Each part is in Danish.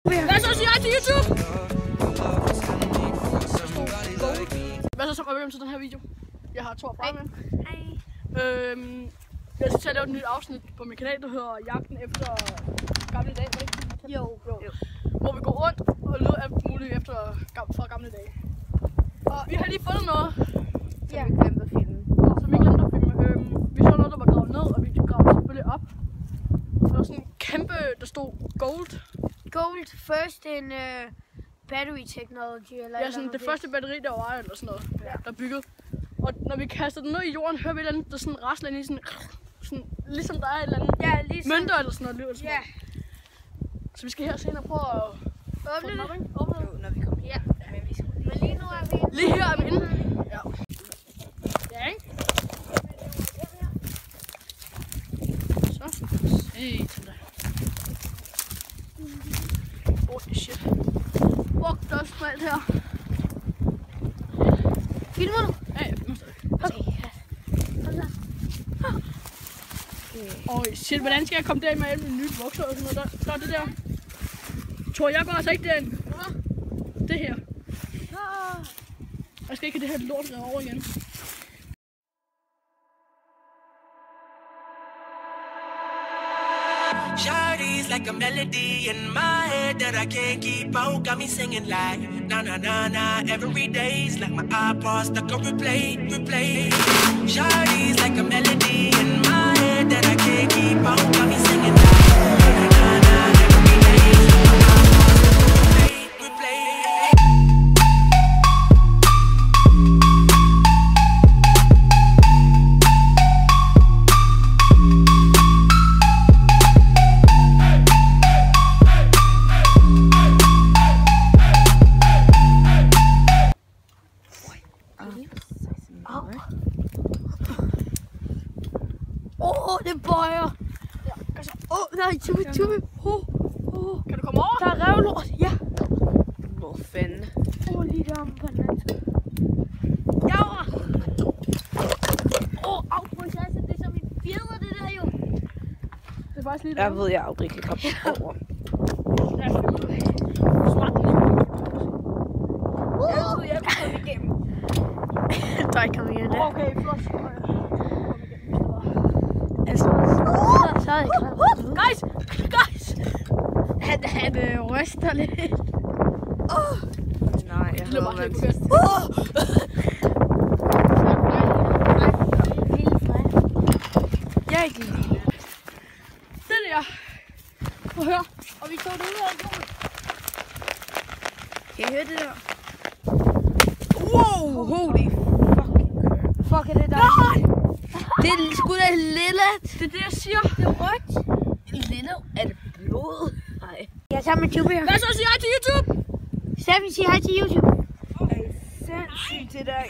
Hvad så siger jeg til YouTube? Hvad så velkommen til den her video? Jeg har Thor fra med. Hej. Jeg skal til at lave et nyt afsnit på min kanal, der hedder Jagten efter gamle dage. Jo. Hvor vi går rundt og leder alt muligt efter fra gamle dage. Og vi har lige fundet noget, Ja, vi glemte at filme. som vi glemte at filme. Vi så noget, der var gravet ned, og vi gravede selvfølgelig op. Der var sådan en kæmpe, der stod gold. Gold first in battery technology. Eller Ja, sådan det første batteri, der var eller sådan noget, der er bygget. Og når vi kaster den ned i jorden, hører vi et eller andet, der sådan rasler ind i sådan ligesom der er et eller andet mønter eller sådan noget lyder. Ja. Så vi skal her senere prøve at Åbne det. åbne det. Jo, når vi kommer her. Ja. Men lige nu er vi Lige her er vi inde. Ja. Ja, ikke? Så. Se til det. Holy shit. Fuck, der er smalt her. filmer du? Ja, jeg filmer stadig. Okay. Shit, hvordan skal jeg komme derind med alle mine nye bukser og sådan noget? Der er det der. Tror jeg går altså ikke derind. Det her. Jeg skal ikke have det her lort der over igen. Shawty's like a melody in my head that I can't keep out. Got me singing like na na na na every day's like my iPod stuck on replay. Shawty's like a melody in my head that I can't keep out. Got me singing like na na na every day's like my iPod stuck on replay. Det bøjer. Nej, Tube. Kan du komme over? Der er revlort. Ja. Hvor fanden? Lige deromme på den anden side. Au, på en chance. Det er som en fjeder, det der jo. Det er faktisk lige Jeg ved, jeg aldrig kan komme over. Jeg kan komme igennem. Der er ikke kommet igen. Okay, flot. Altså, så er det klart. Guys! Han ryster lidt. Nej, jeg Det har bare været Jeg er ikke lille. Det der. Prøv at høre. Og vi tog det ud af rummet. Kan I høre det der? Wow, holy Fuck, er det der? Nej! Det er sgu da lille. Det er det, jeg siger. Det er rødt. Lille? Er det blod? Nej. Jeg er sammen med Tube her. Hvad så siger jeg til YouTube? Steffi, sig hej til YouTube. Sindssygt til dig.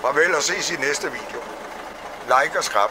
Farvel og ses i næste video. Like og skrab.